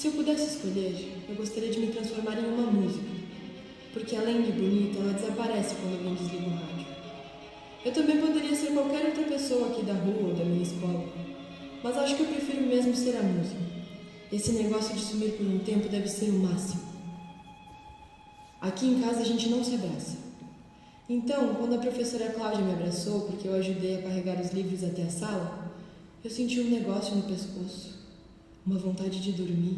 Se eu pudesse escolher, eu gostaria de me transformar em uma música, porque além de bonita, ela desaparece quando alguém desliga o rádio. Eu também poderia ser qualquer outra pessoa aqui da rua ou da minha escola, mas acho que eu prefiro mesmo ser a música. Esse negócio de sumir por um tempo deve ser o máximo. Aqui em casa a gente não se abraça. Então, quando a professora Cláudia me abraçou porque eu ajudei a carregar os livros até a sala, eu senti um negócio no pescoço, uma vontade de dormir.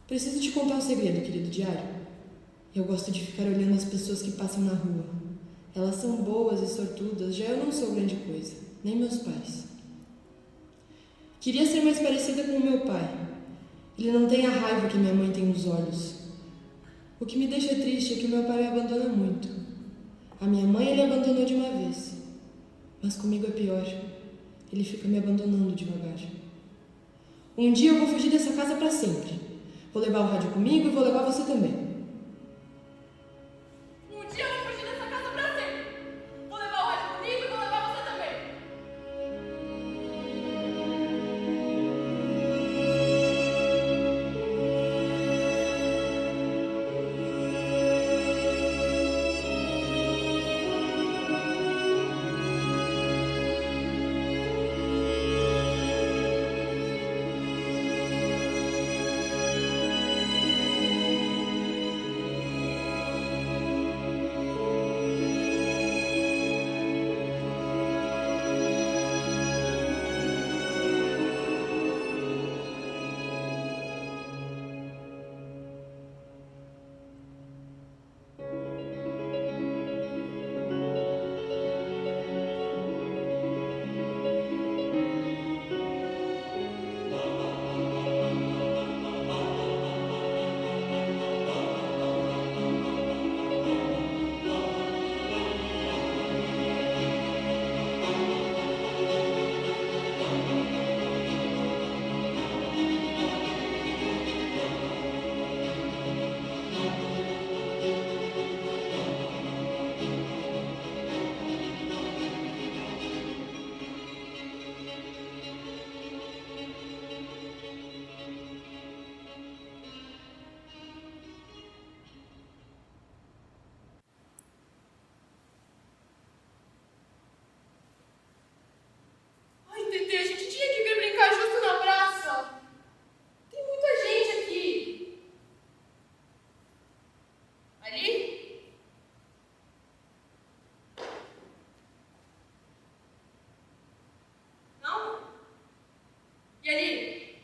Preciso te contar um segredo, querido diário. Eu gosto de ficar olhando as pessoas que passam na rua. Elas são boas e sortudas, já eu não sou grande coisa, nem meus pais. Queria ser mais parecida com o meu pai. Ele não tem a raiva que minha mãe tem nos olhos. O que me deixa triste é que o meu pai me abandona muito. A minha mãe ele abandonou de uma vez. Mas comigo é pior. Ele fica me abandonando devagar. Um dia eu vou fugir dessa casa para sempre. Vou levar o rádio comigo e vou levar você também. Um dia eu vou fugir dessa casa para sempre. Vou levar o rádio comigo e vou levar você também. Ai, Tetê, a gente tinha que vir brincar justo na praça. Tem muita gente aqui. Ali? Não? E ali?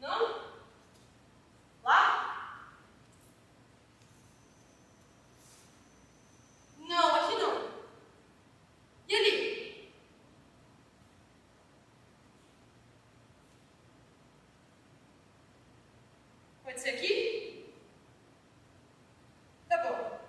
Não? Lá? Não, aqui não. E ali? Pode ser aqui? Tá bom.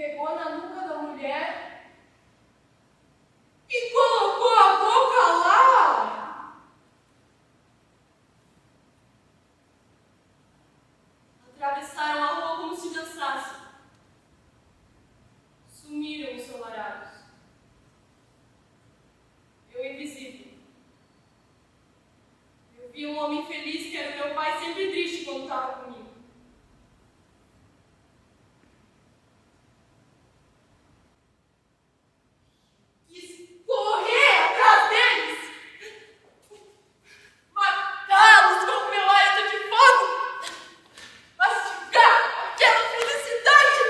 pegou na nuca da mulher e colocou a boca lá. Atravessaram a rua como se dançassem. Sumiram ensolarados. Eu invisível. Eu vi um homem feliz que era meu pai, sempre triste quando estava comigo. Quis correr atrás deles, matá-los com meu hálito de fogo, mastigar aquela felicidade.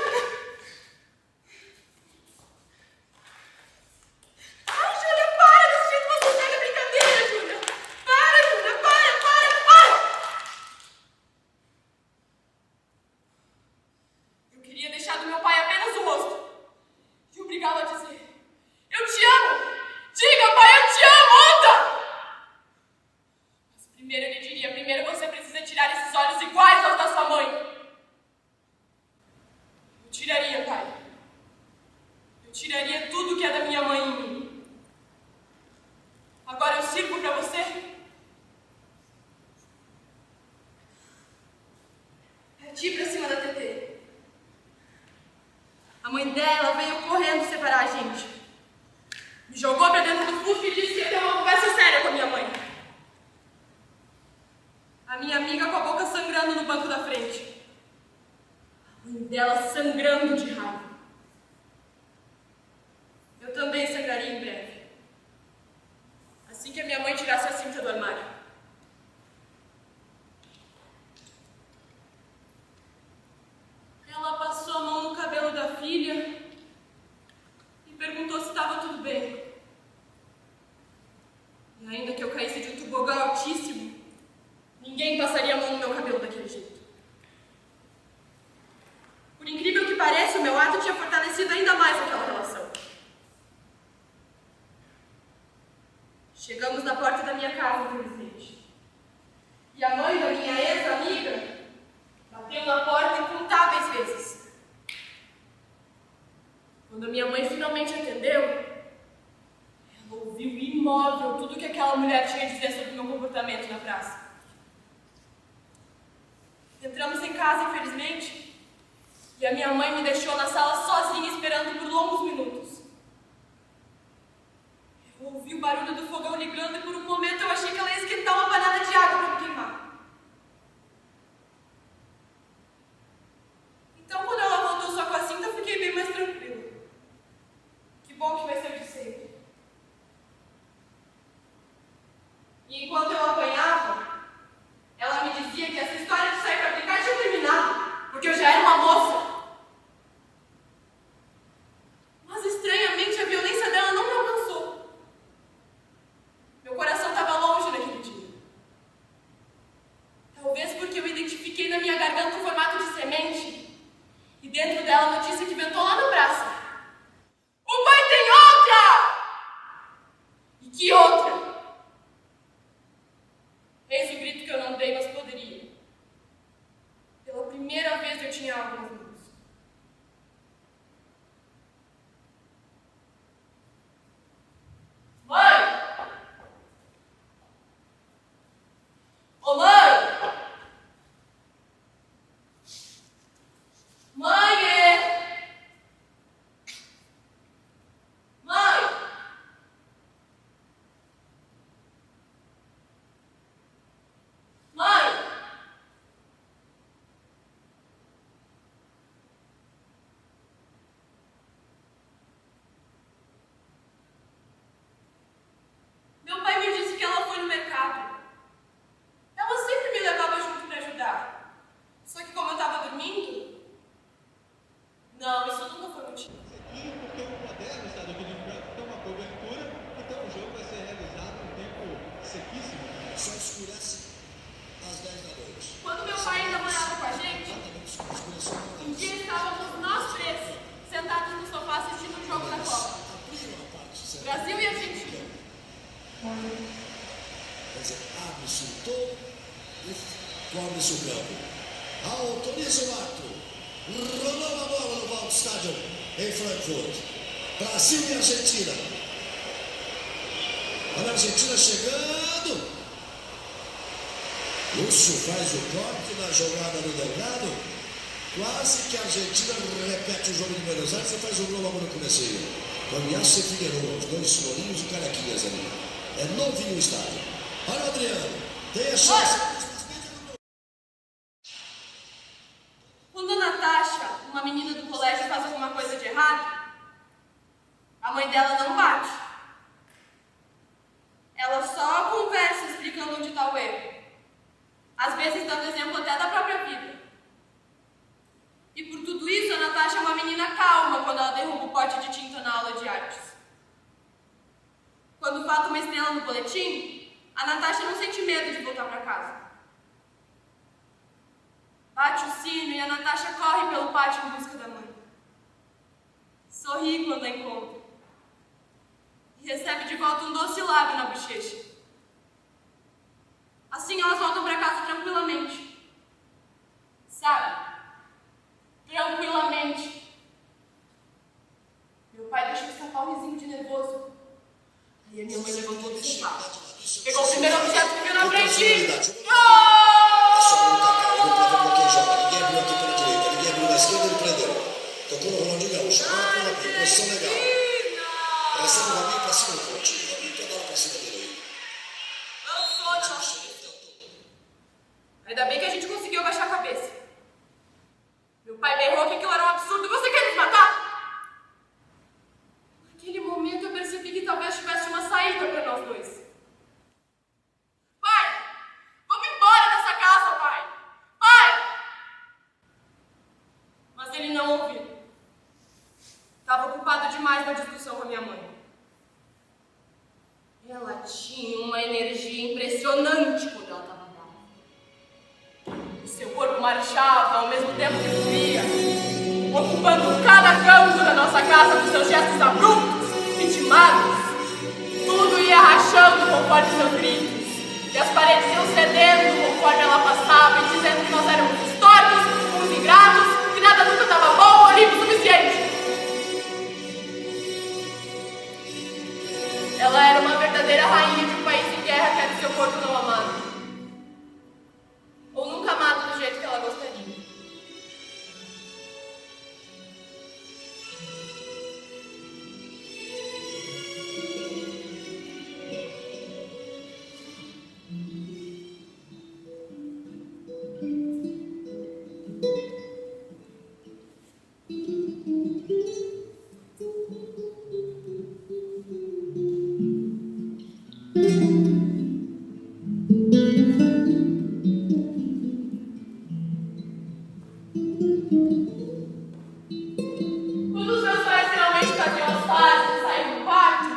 Ai, Júlia, para! Desse jeito você pega brincadeira, Júlia! Para, Júlia! Para! Eu queria deixar do meu pai apenas o rosto e obrigá-lo a dizer: eu te amo! Diga, pai, eu te amo! Anda! Mas primeiro ele diria: primeiro você precisa tirar esses olhos iguais aos da sua mãe. Eu tiraria, pai. Eu tiraria tudo que é da minha mãe em mim. Agora eu sirvo pra você? Parti pra cima da Tetê. A mãe dela veio correndo separar a gente. Me jogou pra dentro do fusca e disse que ia ter uma conversa séria com a minha mãe. A minha amiga com a boca sangrando no banco da frente. A mãe dela sangrando de raiva. Eu também sangraria em breve. Assim que a minha mãe tirasse a cinta do armário. Ela passou a mão no cabelo da filha e perguntou se estava tudo bem. E ainda que eu caísse de um tobogã altíssimo, ninguém passaria a mão no meu cabelo daquele jeito. Por incrível que pareça, o meu ato tinha fortalecido ainda mais aquela relação. Chegamos na porta da minha casa, infelizmente. E a mãe da minha ex-amiga bateu na porta incontáveis vezes. Quando a minha mãe finalmente atendeu, ela ouviu imóvel tudo que aquela mulher tinha a dizer sobre o meu comportamento na praça. Entramos em casa, infelizmente, e a minha mãe me deixou na sala sozinha esperando por longos minutos. Eu ouvi o barulho do fogão ligando e por um momento eu achei que ela ia esquentar uma panela de água para me queimar. Então, quando ela voltou só com a cinta, eu fiquei bem mais tranquila. Que bom que vai ser o de sempre. E enquanto eu apanhava, ela me dizia que essa história de sair para brincar tinha terminado, porque eu já era uma moça. Mas estranhamente a violência dela não me alcançou. Meu coração estava longe naquele dia. Talvez porque eu identifiquei na minha garganta um formato de semente e dentro dela a notícia que ventou lá no braço. O pai tem outra! E que outra? Eis o grito que eu não dei, mas poderia. Pela primeira vez eu tinha algo nas mãos. Mãe! Ô mãe! Mãe! Mãe! Mãe! Meu pai me disse que ela foi no mercado. Ela sempre me levava junto para ajudar. Só que como eu estava dormindo... Não, isso nunca foi motivo. Aqui, porque o moderno está aqui no campo, tem uma cobertura, então o jogo vai ser realizado em tempo sequíssimo. Só escurece às 10 da noite. Quando meu pai ainda morava com a gente, um dia estávamos nós três sentados no sofá assistindo o jogo da Copa. Brasil e Argentina. Quer dizer, abre-se o tom e come-se o campo. Autoriza o ato. Rolou a bola no Waldstadion, em Frankfurt. Brasil e Argentina. Olha a Argentina chegando. Lúcio faz o corte na jogada do Delgado. Quase que a Argentina repete o jogo de Buenos Aires e faz um gol logo no comecinho. Coniace e Figueiredo, os dois florinhos e carequinhas ali. É novinho o estádio. Olha o Adriano, tem a chance. Quando a Natasha, uma menina do colégio, faz alguma coisa de errado, a mãe dela não bate. Ela só conversa explicando onde está o erro. Às vezes dando exemplo até da própria vida. E por tudo isso, a Natasha é uma menina calma quando ela derruba o pote de tinta na aula de artes. Quando falta uma estrela no boletim, a Natasha não sente medo de voltar para casa. Bate o sino e a Natasha corre pelo pátio em busca da mãe. Sorri quando a encontra. E recebe de volta um doce lábio na bochecha. Assim elas voltam para casa tranquilamente. Sabe? Tranquilamente. Meu pai deixou escapar um risinho de nervoso. Aí a minha mãe levantou do sofá. Pegou o primeiro objeto que viu na frente e... Ninguém abriu aqui pela direita, ninguém abriu na esquerda, ele prendeu. Tocou no Ronaldinho Gaúcho. Olha que posição legal. Recebe o Robinho pra cima do Coutinho. O Robinho quer dar pra cima dele aí. Lançou na nossa vida. Ainda bem que a gente conseguiu abaixar a cabeça. Meu pai berrou que aquilo era um absurdo. Você quer nos matar? Naquele momento eu percebi que talvez tivesse uma saída para nós dois. Pai! Vamos embora dessa casa, pai! Pai! Mas ele não ouviu. Estava ocupado demais na discussão com a minha mãe. Ela tinha uma energia impressionante quando ela estava brava. O seu corpo marchava ao mesmo tempo que fluía, ocupando cada canto da nossa casa com seus gestos abruptos, ritmados. Tudo ia rachando conforme seus gritos, e as paredes iam cedendo conforme ela passava e dizendo que nós éramos os tortos, uns ingratos, que nada nunca estava bom ou limpo o suficiente. Ela era uma verdadeira rainha de um país em guerra que era o seu corpo não amado. Ou nunca amado do jeito que ela gostaria. Quando os meus pais finalmente faziam as pazes e saíam do quarto,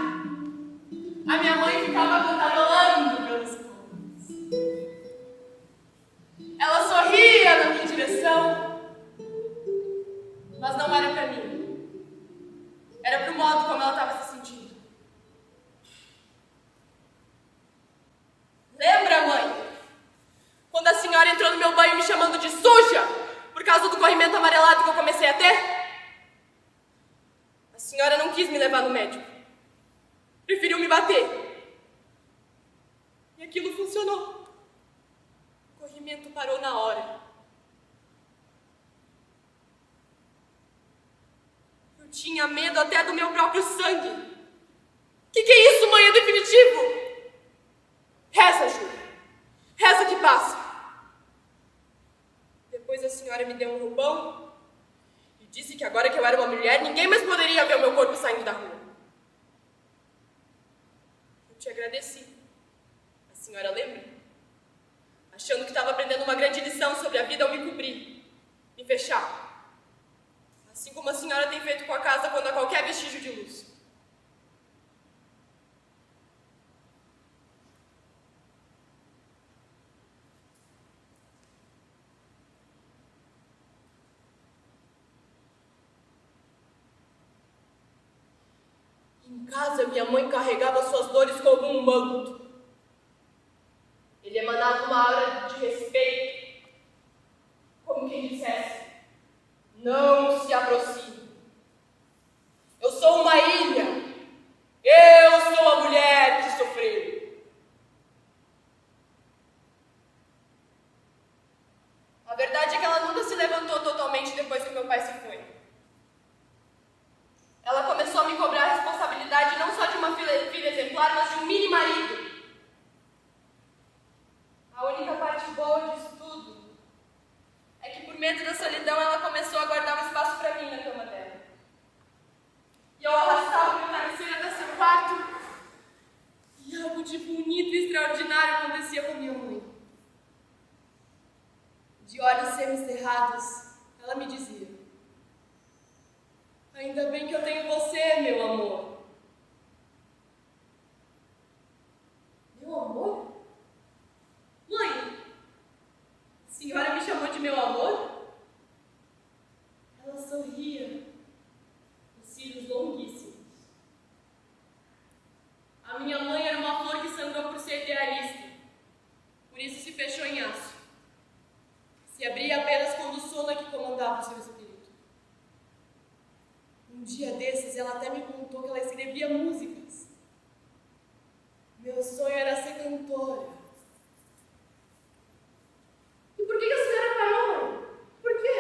a minha mãe ficava cantarolando pelos cômodos. Ela sorria na minha direção, mas não era para mim. Era pro modo como ela estava se sentindo. Lembra, mãe? Quando a senhora entrou no meu banho me chamando de suja por causa do corrimento amarelado que eu comecei a ter? A senhora não quis me levar no médico. Preferiu me bater. E aquilo funcionou. O corrimento parou na hora. Eu tinha medo até do meu próprio sangue. Que é isso, mãe? É definitivo? Reza, Júlia. Reza que passa. Depois a senhora me deu um roupão e disse que agora que eu era uma mulher, ninguém mais poderia ver o meu corpo saindo da rua. Eu te agradeci. A senhora lembra? Achando que estava aprendendo uma grande lição sobre a vida ao me cobrir, me fechar. Assim como a senhora tem feito com a casa quando há qualquer vestígio de luz. Em casa, minha mãe carregava suas dores como um manto. Ele emanava uma aura de respeito, como quem dissesse, não se aproxime. levantou totalmente depois que meu pai se foi. Ela começou a me cobrar a responsabilidade não só de uma filha exemplar, mas de um mini marido. A única parte boa disso tudo é que, por medo da solidão, ela começou a guardar um espaço para mim na cama dela. E eu arrastava meu travesseiro até seu quarto, e algo de bonito e extraordinário acontecia com minha mãe. De olhos semicerrados, ela me dizia: ainda bem que eu tenho você, meu amor. Meu amor? Mãe, a senhora me chamou de meu amor? Ela sorria, os cílios longuíssimos. A minha mãe era uma flor que sangrou por ser idealista, por isso se fechou em aço. Se abria apenas quando o sono é que comandava o seu espírito. Um dia desses, ela até me contou que ela escrevia músicas. Meu sonho era ser cantora. E por que a senhora parou, mãe? Por quê?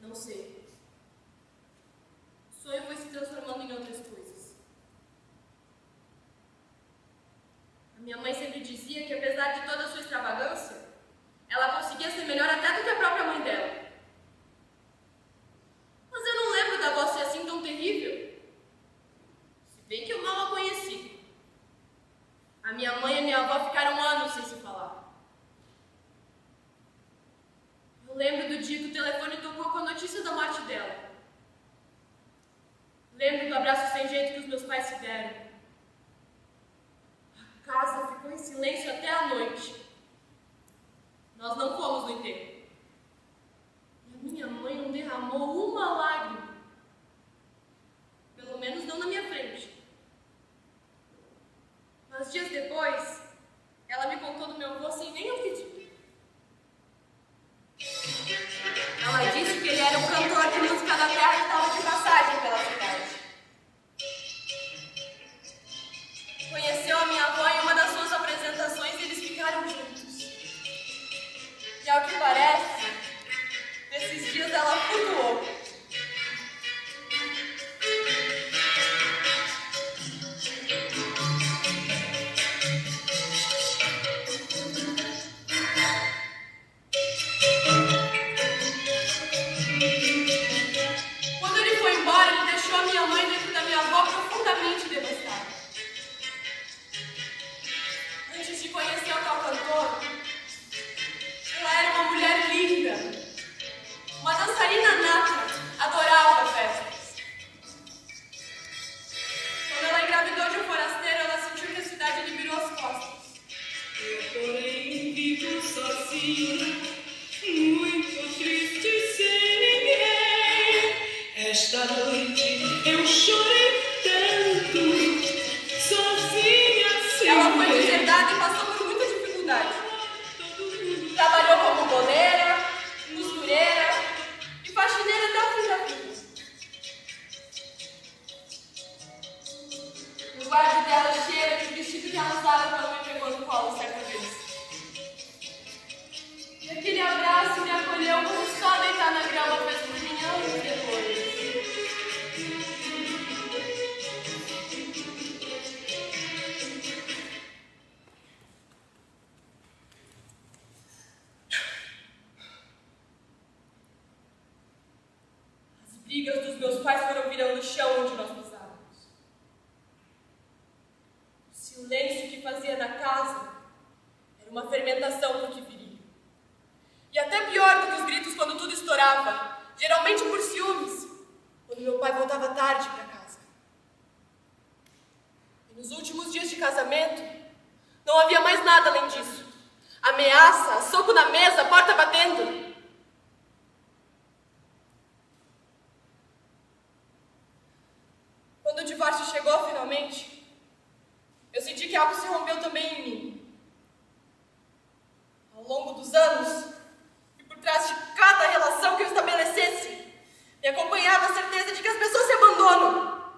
Não sei. O sonho foi se transformando em outras coisas. A minha mãe sempre dizia que, apesar de toda a sua extravagância, ela conseguia ser melhor até do que a própria mãe dela. Mas eu não lembro da avó ser assim tão terrível. Se bem que eu mal a conheci. A minha mãe e a minha avó ficaram anos sem se falar. Eu lembro do dia que o telefone tocou com a notícia da morte dela. Lembro do abraço sem jeito que os meus pais se deram. A casa ficou em silêncio até a noite. Nós não fomos no enterro. E a minha mãe não derramou uma lágrima. Pelo menos não na minha frente. Mas dias depois, ela me contou do meu avô sem nem eu pedir. Ela disse que ele era um cantor de música da terra que estava de passagem pela cidade. Conheceu a minha avó em uma das suas apresentações e eles ficaram juntos. E ao que parece, nesses dias ela flutuou. Quando ele foi embora, ele deixou a minha mãe dentro da minha avó profundamente devastada. Antes de conhecer o tal cantor, ela era uma mulher linda, uma dançarina nata, adorava festas. Quando ela engravidou de um forasteiro, ela sentiu que a cidade lhe virou as costas. Eu, porém, vivo sozinha, muito triste sem ninguém. Esta noite eu chorei tanto, sozinha sem Ela foi ninguém. deserdada e passou por muita dificuldade. Trabalhou como goleira, costureira e faxineira até o fim da vida. O guarda dela cheira de vestido que ela usava quando me pegou no colo certa vez. E aquele abraço me acolheu como só deitar na grama fez por mim anos depois. As brigas dos meus pais foram virando o chão onde nós pisávamos. O silêncio que fazia na casa era uma fermentação do que viria. E até pior do que os gritos quando tudo estourava, geralmente por ciúmes, quando meu pai voltava tarde para casa. E nos últimos dias de casamento, não havia mais nada além disso. Ameaça, soco na mesa, porta batendo. Quando o divórcio chegou finalmente, eu senti que algo se rompeu também em mim. Ao longo dos anos, e por trás de cada relação que eu estabelecesse, me acompanhava a certeza de que as pessoas se abandonam.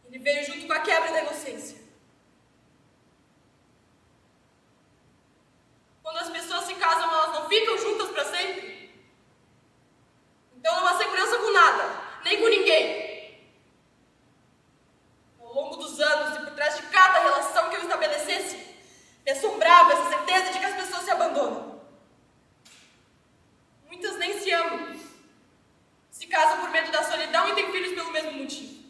Ele veio junto com a quebra da inocência. odiava essa certeza de que as pessoas se abandonam. Muitas nem se amam. Se casam por medo da solidão e têm filhos pelo mesmo motivo.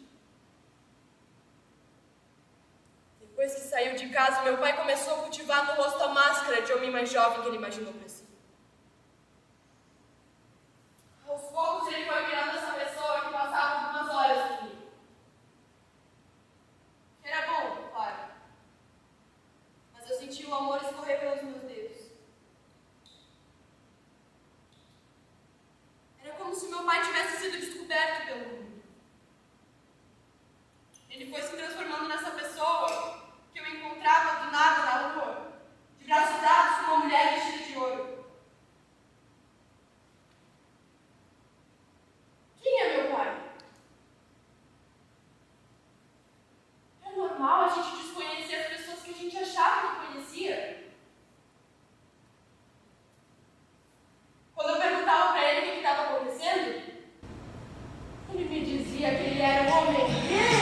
Depois que saiu de casa, meu pai começou a cultivar no rosto a máscara de homem mais jovem que ele imaginou pra si. Aos poucos ele foi virando essa pessoa que passava algumas horas comigo. Era bom, claro. Mas eu senti o amor escorrer pelos meus dedos. Era como se meu pai tivesse sido descoberto pelo mundo. Ele foi se transformando nessa pessoa que eu encontrava do nada na rua, de braços dados com uma mulher vestida de ouro. Quem é meu pai? É normal a gente desconhecer as pessoas que a gente achava que conhecia? Quando eu perguntava pra ele o que estava acontecendo, ele me dizia que ele era um homem gay.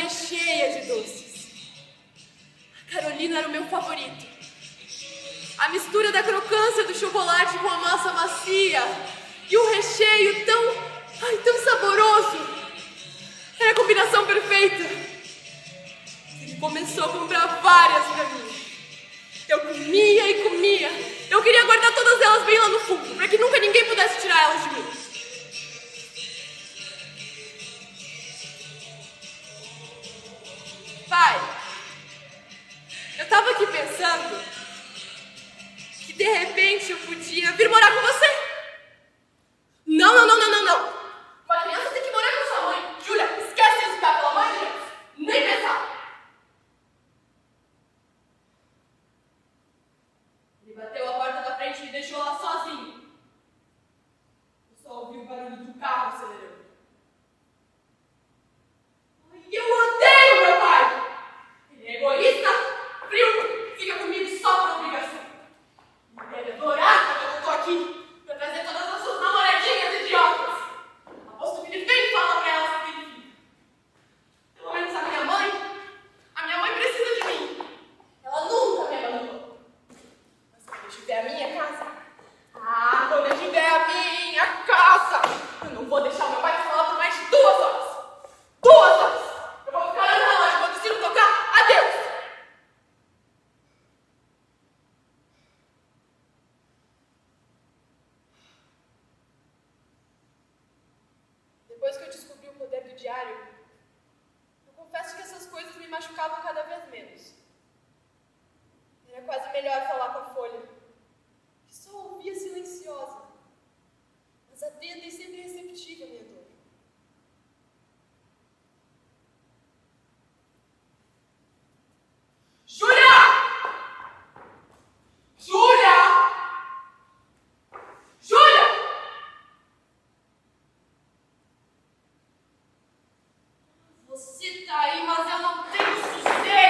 Cheia de doces. A Carolina era o meu favorito. A mistura da crocância do chocolate com a massa macia e o recheio tão saboroso. Era a combinação perfeita. Ele começou a comprar várias pra mim. Eu comia e comia. Eu queria guardar todas elas bem lá no fundo, para que nunca ninguém pudesse tirar elas de mim. Pai, eu tava aqui pensando que de repente eu podia vir morar com você. Não. Uma criança tem que morar com sua mãe. Júlia, esquece de ficar, pelo amor de Deus. Nem pensar. Ele bateu a porta da frente e me deixou lá sozinho. Eu só ouvi o barulho do carro acelerando. Eu odeio meu pai! Ele é egoísta, frio, fica comigo só por obrigação. Ele deve adorar quando eu tô aqui pra trazer todas as suas namoradinhas idiotas. Aposto que ele vem e fala pra elas que ele fica. Pelo menos a minha mãe precisa de mim. Ela nunca me abandonou. Mas quando eu tiver a minha casa, quando eu tiver a minha casa, eu não vou deixar meu pai falar por mais de 2 horas. 2 horas! Eu vou ficar olhando o relógio, quando o sino tocar, adeus! Depois que eu descobri o poder do diário, eu confesso que essas coisas me machucavam cada vez menos. Era quase melhor falar com a folha, que só ouvia silenciosa, mas atenta e sempre receptiva à minha dor. Você tá aí, mas eu não tenho sossego.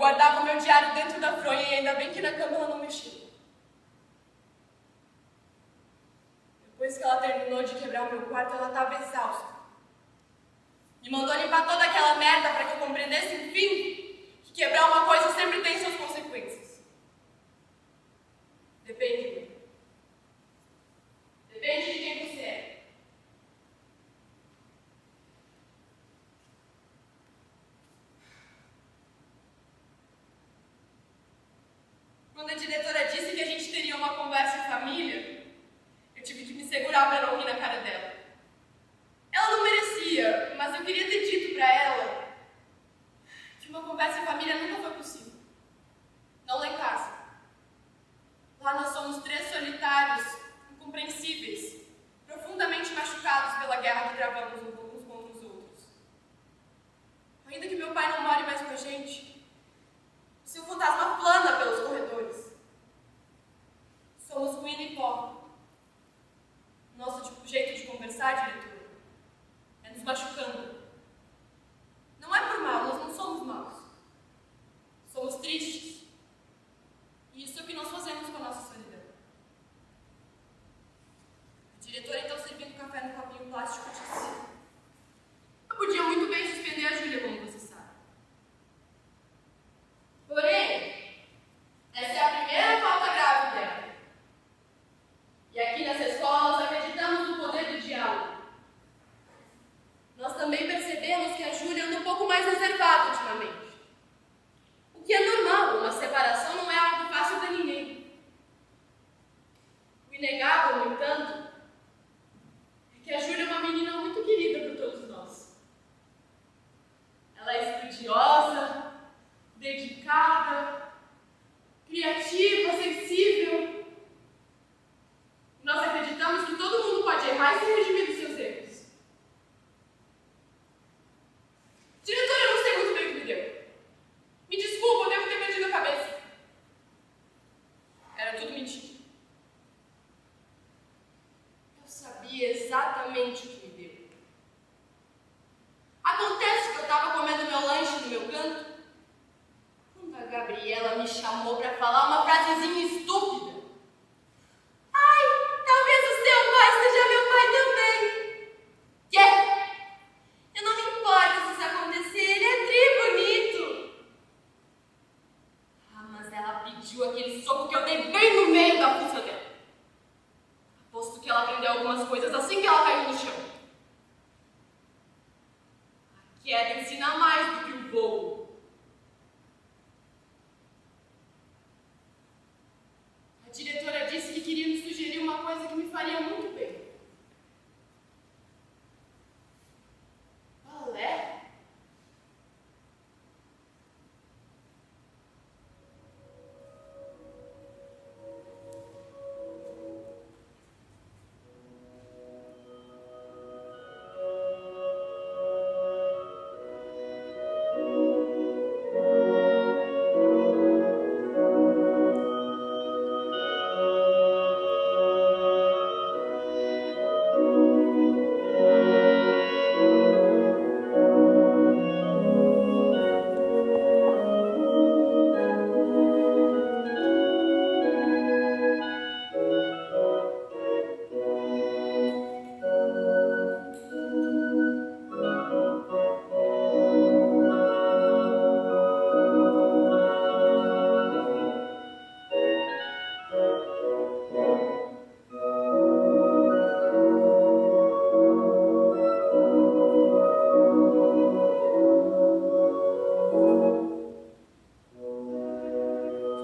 guardava o meu diário dentro da fronha e ainda bem que na cama ela não mexia. Depois que ela terminou de quebrar o meu quarto, ela estava exausta. Me mandou limpar toda aquela merda para que eu compreendesse, enfim, que quebrar uma coisa sempre tem suas consequências. Depende. Depende de quem você é. Quando a diretora disse que a gente teria uma conversa em família, eu tive que me segurar para não rir na cara dela. Ela não merecia, mas eu queria ter dito para ela que uma conversa em família nunca foi possível. Não lá em casa. Lá nós somos 3 solitários, incompreensíveis, profundamente machucados pela guerra que travamos uns contra os outros. Ainda que meu pai não more mais com a gente, o seu fantasma plana pelos corredores. Somos ruína e pó. Nosso jeito de conversar, diretor, é nos machucando. Não é por mal, nós não somos maus. Somos tristes. E isso é o que nós fazemos com a nossa solidão. A diretora, então, servindo café no copinho plástico, disse: eu podia muito bem suspender a Júlia, como você sabe. Porém, essa é a primeira falta grave dela. E aqui nessa escola nós acreditamos no poder do diálogo. Nós também percebemos que a Júlia anda um pouco mais reservada ultimamente. O que é normal, uma separação não é algo fácil para ninguém. O inegável, no entanto, é que a Júlia é uma menina muito querida por todos nós. Ela é estudiosa, dedicada, criativa, sensível. Nós acreditamos que todo mundo pode errar e se redimir dos seus erros. Diretora, eu não sei muito bem o que me deu. Me desculpa, eu devo ter perdido a cabeça. Era tudo mentira. Eu sabia exatamente o que me deu. Acontece que eu estava comendo meu lanche no meu canto, quando a Gabriela me chamou para falar uma frasezinha estúpida. Ai, talvez o seu pai seja meu pai também. Quê? Eu não me importo se isso acontecer, ele é tri bonito. Ah, mas ela pediu aquele soco que eu dei bem no meio da fuça dela. Aposto que ela aprendeu algumas coisas assim que ela caiu no chão. A queda ensina mais do que o voo. A diretora disse que queria me sugerir uma coisa que me faria muito bem. Balé?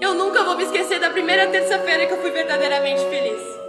Eu nunca vou me esquecer da primeira terça-feira que eu fui verdadeiramente feliz.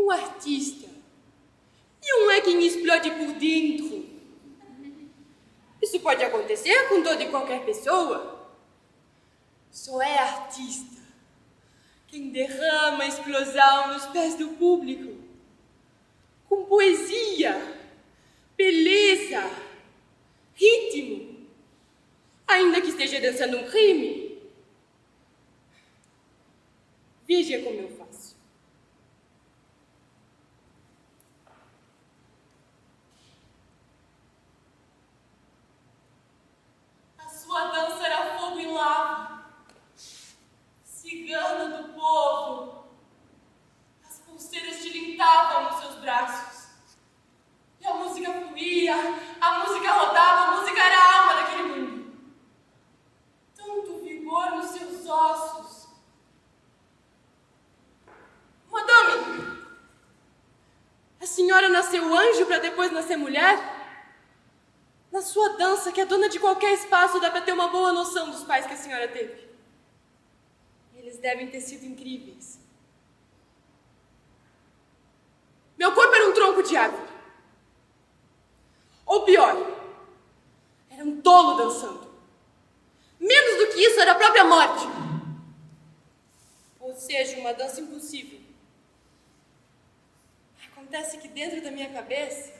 um artista. E um é quem explode por dentro. Isso pode acontecer com toda e qualquer pessoa. Só é artista quem derrama a explosão nos pés do público. Com poesia, beleza, ritmo. Ainda que esteja dançando um crime. Veja como eu faço. A sua dança era fogo e lava, cigana do povo. As pulseiras tilintavam nos seus braços. E a música fluía, a música rodava, a música era a alma daquele mundo. Tanto vigor nos seus ossos. Madame, a senhora nasceu anjo para depois nascer mulher? Na sua dança, que é dona de qualquer espaço, dá para ter uma boa noção dos pais que a senhora teve. Eles devem ter sido incríveis. Meu corpo era um tronco de árvore. Ou pior, era um tolo dançando. Menos do que isso, era a própria morte. Ou seja, uma dança impossível. Acontece que dentro da minha cabeça...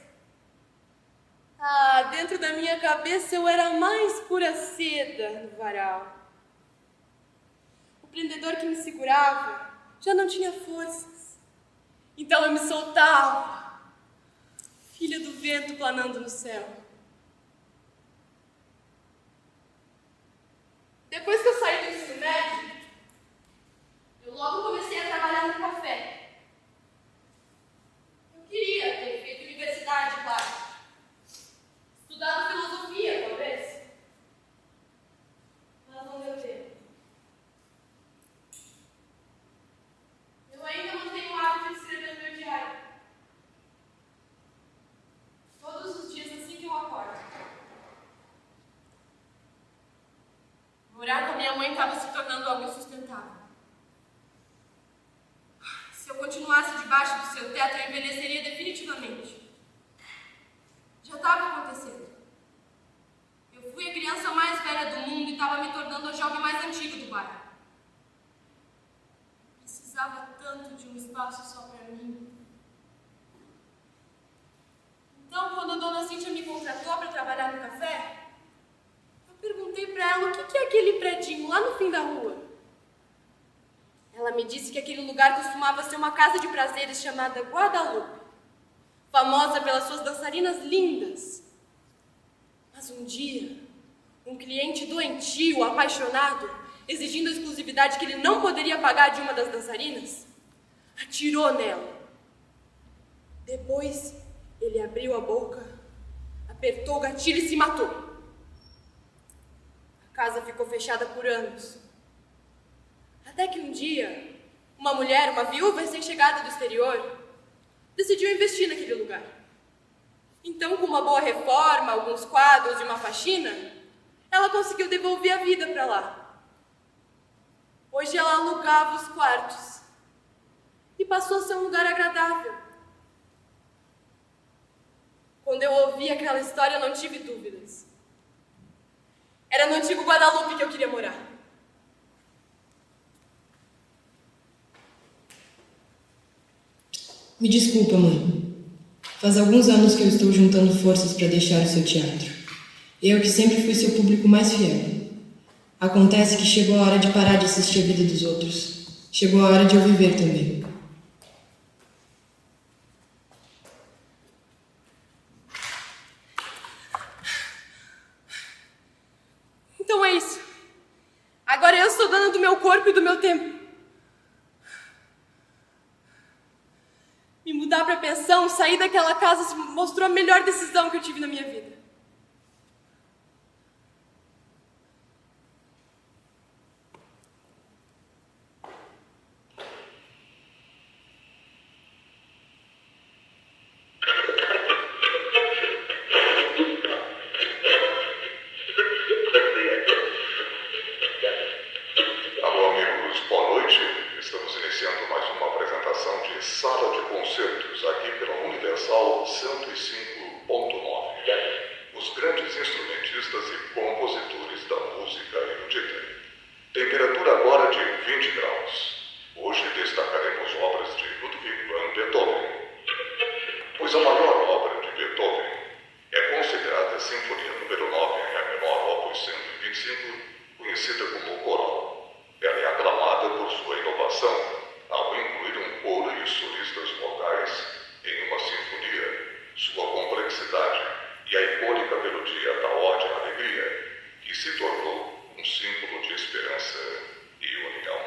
dentro da minha cabeça eu era a mais pura seda no varal. O prendedor que me segurava já não tinha forças. Então eu me soltava. Filha do vento planando no céu. Depois que eu saí do ensino médio, eu logo comecei a trabalhar no café. Eu queria ter feito universidade, claro. Estudado filosofia, talvez. Mas não deu tempo. Eu ainda mantenho o hábito de escrever no meu diário. Todos os dias assim que eu acordo. Morar com a minha mãe estava se tornando algo insustentável. Se eu continuasse debaixo do seu teto, eu envelheceria definitivamente. Já estava acontecendo. Eu fui a criança mais velha do mundo e estava me tornando a jovem mais antiga do bairro. Precisava tanto de um espaço só para mim. Então, quando a dona Cíntia me contratou para trabalhar no café, eu perguntei para ela o que é aquele predinho lá no fim da rua. Ela me disse que aquele lugar costumava ser uma casa de prazeres chamada Guadalupe, famosa pelas suas dançarinas lindas. Mas um dia, um cliente doentio, apaixonado, exigindo a exclusividade que ele não poderia pagar de uma das dançarinas, atirou nela. Depois, ele abriu a boca, apertou o gatilho e se matou. A casa ficou fechada por anos. Até que um dia, uma mulher, uma viúva recém-chegada do exterior, decidiu investir naquele lugar. Então, com uma boa reforma, alguns quadros e uma faxina, ela conseguiu devolver a vida para lá. Hoje ela alugava os quartos e passou a ser um lugar agradável. Quando eu ouvi aquela história, eu não tive dúvidas. Era no antigo Guadalupe que eu queria morar. Me desculpa, mãe. Faz alguns anos que eu estou juntando forças para deixar o seu teatro. Eu que sempre fui seu público mais fiel. Acontece que chegou a hora de parar de assistir a vida dos outros. Chegou a hora de eu viver também. Então é isso. Agora eu sou dona do meu corpo e do meu tempo. Me mudar para a pensão, sair daquela casa, se mostrou a melhor decisão que eu tive na minha vida. Alô, amigos, boa noite. Estamos iniciando mais uma apresentação apresentação de Sala de Concertos, aqui pela Universal 105.9. Os grandes instrumentistas e compositores da música erudita. Temperatura agora de 20 graus. Hoje destacaremos obras de Ludwig van Beethoven, pois a maior obra de Beethoven é considerada a Sinfonia número 9 em Ré menor, opus 125, conhecida como coral. Ela é aclamada por sua inovação ao incluir um coro e solistas vocais em uma sinfonia, sua complexidade e a icônica melodia da Ode à Alegria, que se tornou um símbolo de esperança e união.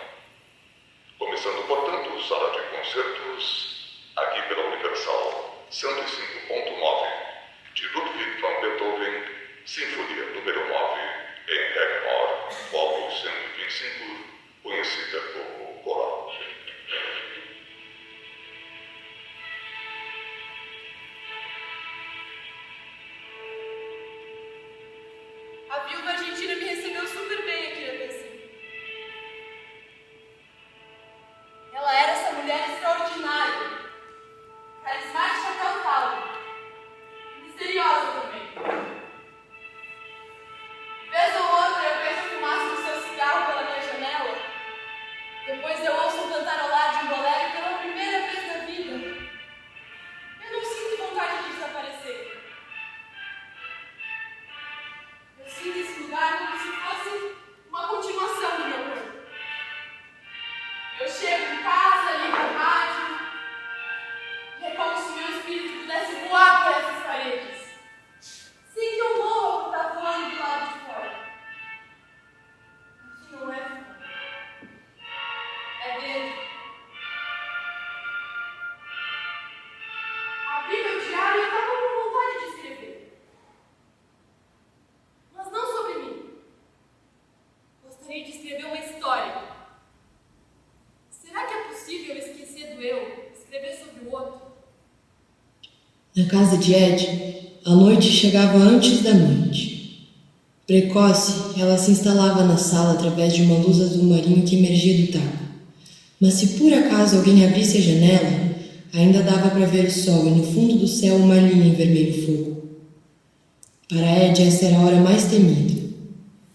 Começando, portanto, Sala de Concertos, aqui pela Universal 105.9, de Ludwig van Beethoven, Sinfonia número 9, em Ré menor, opus 125, conhecida como coral. A viúva argentina me recebeu super bem aqui na PC. Ela era essa mulher extraordinária, carismática até o talo, misteriosa também. Vez ou outra eu vejo a fumaça do seu cigarro pela minha janela, depois eu ouço um cantarolar de um bolero pela primeira vez na vida. Eu não sinto vontade de desaparecer. Eu sinto esse lugar como se fosse uma continuação do meu corpo. Eu chego em casa, ligo o rádio, e é como se meu espírito pudesse voar por essas paredes, sem que eu morra por estar voando do lado de fora. Aqui não é fora. É dentro. Abri meu diário e eu estava com vontade de escrever. Mas não sobre mim. Gostaria de escrever uma história. Será que é possível esquecer do eu, escrever sobre o outro? Na casa de Ed, a noite chegava antes da noite. Precoce, ela se instalava na sala através de uma luz azul marinho que emergia do taco. Mas se por acaso alguém abrisse a janela, ainda dava para ver o sol e no fundo do céu uma linha em vermelho fogo. Para Ed, essa era a hora mais temida.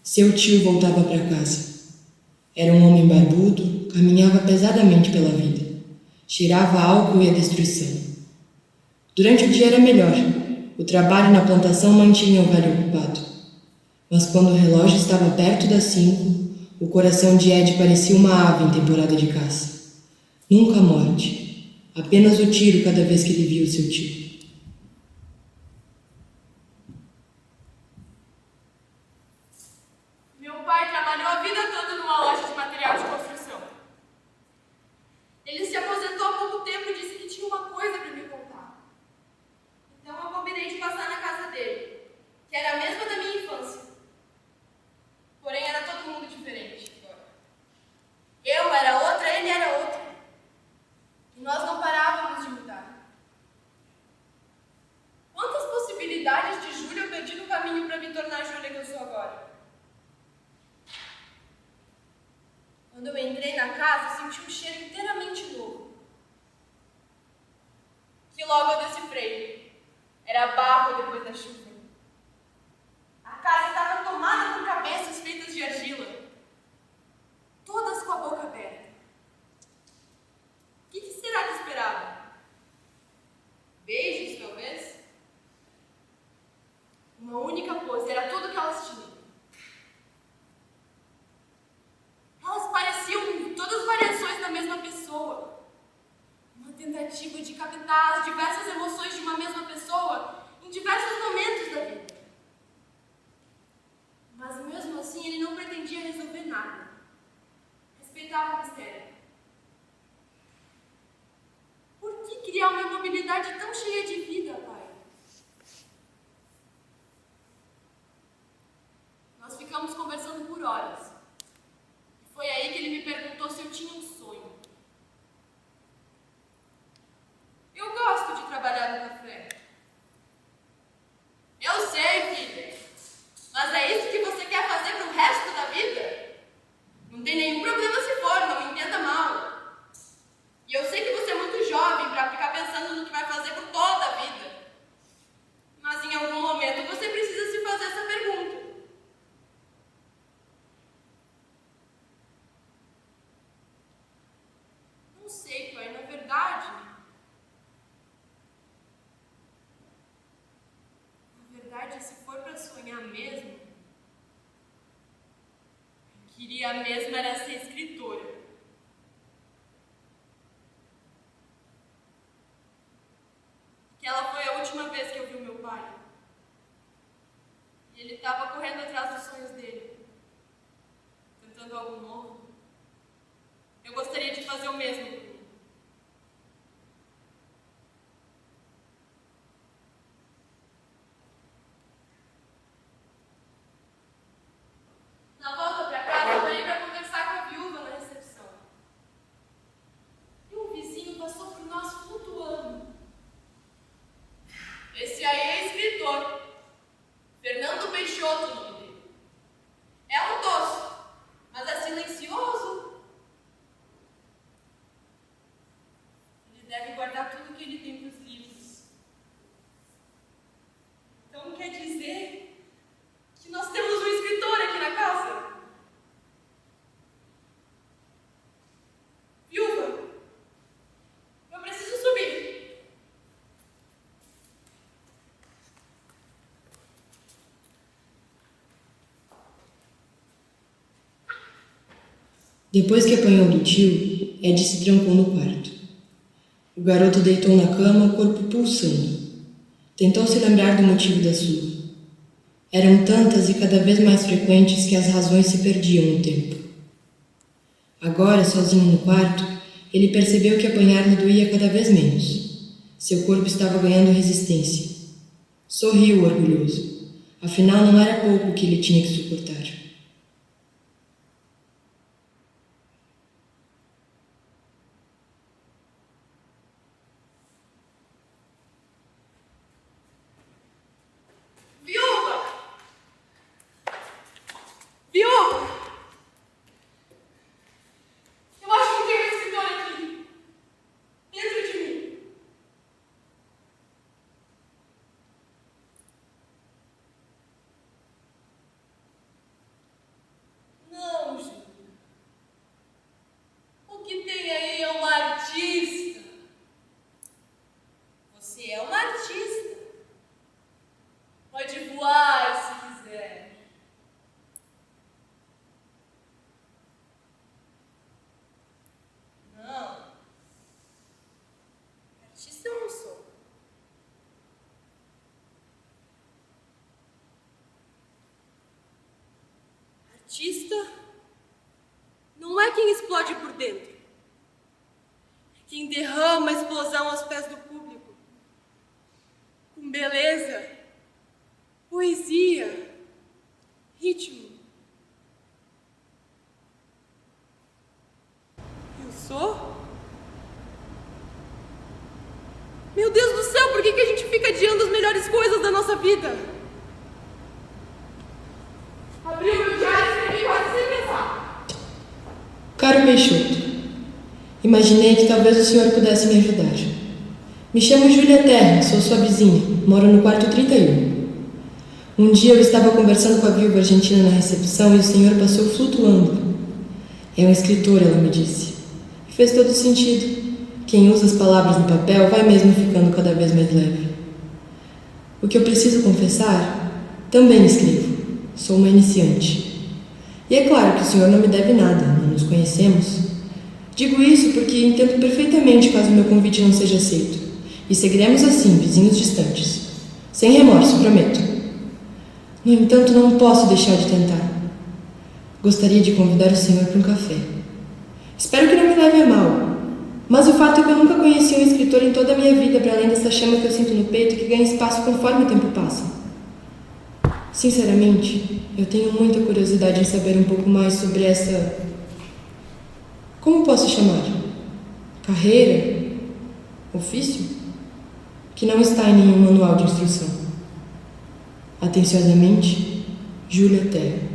Seu tio voltava para casa. Era um homem barbudo, caminhava pesadamente pela vida. Cheirava álcool e a destruição. Durante o dia era melhor. O trabalho na plantação mantinha o velho ocupado. Mas quando o relógio estava perto das 5, o coração de Ed parecia uma ave em temporada de caça. Nunca a morte. Apenas o tiro cada vez que ele via o seu tio. Meu pai trabalhou a vida toda numa loja de material de construção. Ele se aposentou há pouco tempo e disse que tinha uma coisa para me contar. Então eu combinei de passar na casa dele, que era a mesma da minha infância. Porém, era todo mundo diferente agora. Eu era outra, ele era outro. E nós não parávamos de mudar. Quantas possibilidades de Júlia eu perdi no caminho para me tornar a Júlia que eu sou agora? Quando eu entrei na casa, senti um cheiro inteiramente novo. Que logo eu decifrei. Era barro depois da chuva. A casa estava tomada por cabeças feitas de argila, todas com a boca aberta. O que será que esperavam? Beijos, talvez? Uma única pose, era tudo que elas tinham. Elas pareciam todas variações da mesma pessoa. Uma tentativa de captar as diversas emoções de uma mesma pessoa em diversos momentos da vida. Mas mesmo assim ele não pretendia resolver nada. Respeitava o mistério. Por que criar uma imobilidade tão cheia de vida, pai? Nós ficamos conversando por horas. Foi aí que ele me perguntou se eu tinha um sonho. Eu gosto de trabalhar no café. Eu sei, filha. Mas é isso que você quer fazer pro resto da vida? Não tem nenhum problema se for, não me entenda mal. E eu sei que você queria mesmo era ser escritora. Aquela foi a última vez que eu vi o meu pai. E ele estava correndo atrás dos sonhos dele, tentando algo novo. Eu gostaria de fazer o mesmo por mim. Na volta para casa, eu parei para conversar com a viúva na recepção. E um vizinho passou por nós flutuando. Esse aí é escritor. Fernando Peixoto, o nome dele. É um doce, mas é silencioso. Ele deve guardar tudo que ele tem para os livros. Então quer dizer que nós temos um escritor aqui na casa? Viúva, eu preciso subir. Depois que apanhou do tio, Ed se trancou no quarto. O garoto deitou na cama, o corpo pulsando. Tentou se lembrar do motivo da surra. Eram tantas e cada vez mais frequentes que as razões se perdiam no tempo. Agora, sozinho no quarto, ele percebeu que apanhar lhe doía cada vez menos. Seu corpo estava ganhando resistência. Sorriu orgulhoso. Afinal, não era pouco o que ele tinha que suportar. Viúva! Viúva! Eu acho que tem um escritor aqui, dentro de mim. Não, Júlia. O que tem aí é uma artista. Você é uma artista. Pode voar se quiser. Não. Artista eu não sou. Artista não é quem explode por dentro. É quem derrama a explosão aos pés do público. Com beleza, poesia, ritmo. Eu sou? Meu Deus do céu, por que a gente fica adiando as melhores coisas da nossa vida? Abri o meu diário e escrevi quase sem pensar. Caro Peixoto, imaginei que talvez o senhor pudesse me ajudar. Me chamo Júlia Terra, sou sua vizinha, moro no quarto 31. Um dia eu estava conversando com a viúva argentina na recepção e o senhor passou flutuando. É um escritor, ela me disse. E fez todo sentido. Quem usa as palavras no papel vai mesmo ficando cada vez mais leve. O que eu preciso confessar? Também escrevo. Sou uma iniciante. E é claro que o senhor não me deve nada, não nos conhecemos. Digo isso porque entendo perfeitamente caso meu convite não seja aceito. E seguiremos assim, vizinhos distantes. Sem remorso, prometo. No entanto, não posso deixar de tentar. Gostaria de convidar o senhor para um café. Espero que não me leve a mal. Mas o fato é que eu nunca conheci um escritor em toda a minha vida para além dessa chama que eu sinto no peito e que ganha espaço conforme o tempo passa. Sinceramente, eu tenho muita curiosidade em saber um pouco mais sobre essa... Como posso chamar? Carreira? Ofício? Que não está em nenhum manual de instrução. Atenciosamente, Júlia Terra.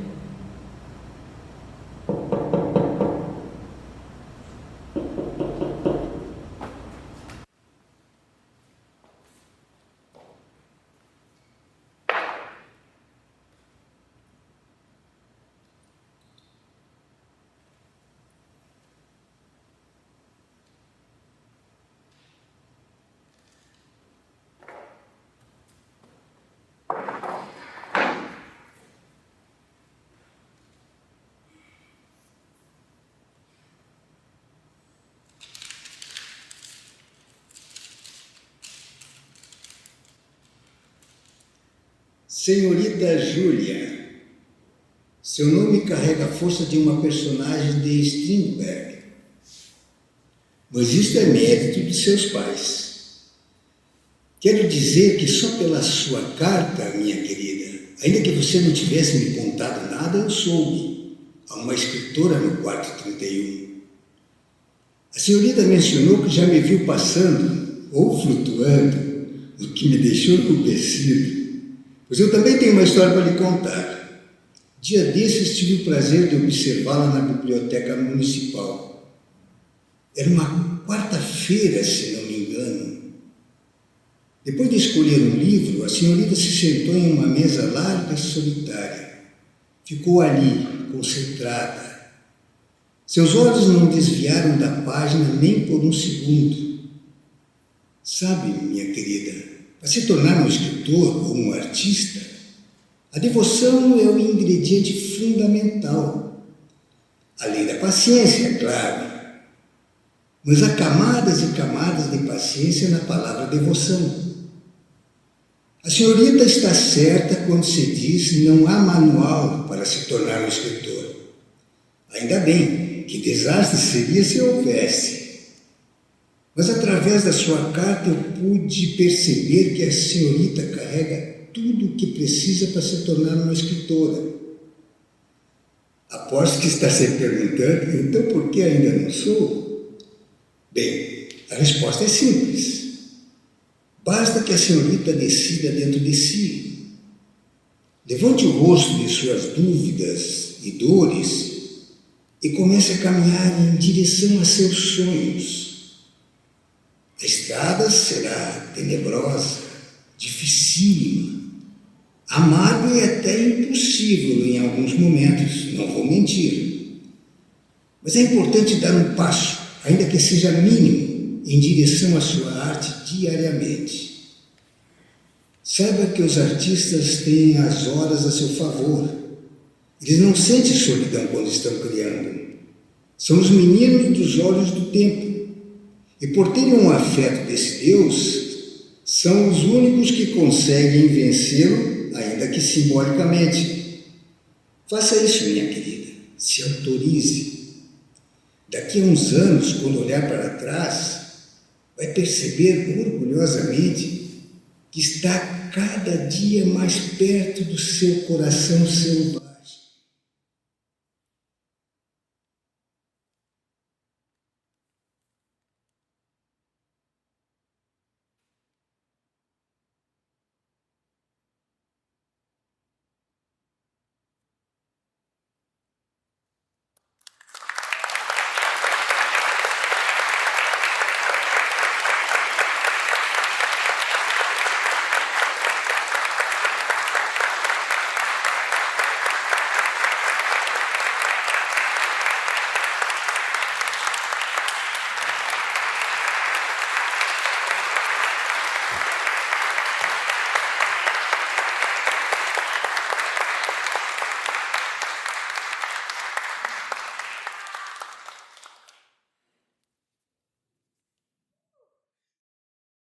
Senhorita Júlia, seu nome carrega a força de uma personagem de Strindberg, mas isto é mérito de seus pais. Quero dizer que só pela sua carta, minha querida, ainda que você não tivesse me contado nada, eu soube. Há uma escritora no quarto 31. A senhorita mencionou que já me viu passando ou flutuando, o que me deixou enlouquecido. Pois eu também tenho uma história para lhe contar. Dia desses tive o prazer de observá-la na biblioteca municipal. Era uma quarta-feira, se não me engano. Depois de escolher um livro, a senhorita se sentou em uma mesa larga e solitária. Ficou ali, concentrada. Seus olhos não desviaram da página nem por um segundo. Sabe, minha querida, para se tornar um escritor ou um artista, a devoção é o ingrediente fundamental. Além da paciência, é claro. Mas há camadas e camadas de paciência na palavra devoção. A senhorita está certa quando se diz não há manual para se tornar um escritor. Ainda bem, que desastre seria se houvesse. Mas através da sua carta eu pude perceber que a senhorita carrega tudo o que precisa para se tornar uma escritora. Aposto que está se perguntando, então por que ainda não sou? Bem, a resposta é simples. Basta que a senhorita decida dentro de si. Levante o rosto de suas dúvidas e dores e comece a caminhar em direção a seus sonhos. A estrada será tenebrosa, dificílima, amarga e até impossível em alguns momentos, não vou mentir. Mas é importante dar um passo, ainda que seja mínimo, em direção à sua arte diariamente. Saiba que os artistas têm as horas a seu favor. Eles não sentem solidão quando estão criando. São os meninos dos olhos do tempo. E por terem um afeto desse Deus, são os únicos que conseguem vencê-lo, ainda que simbolicamente. Faça isso, minha querida. Se autorize. Daqui a uns anos, quando olhar para trás, vai perceber orgulhosamente que está cada dia mais perto do seu coração selvagem.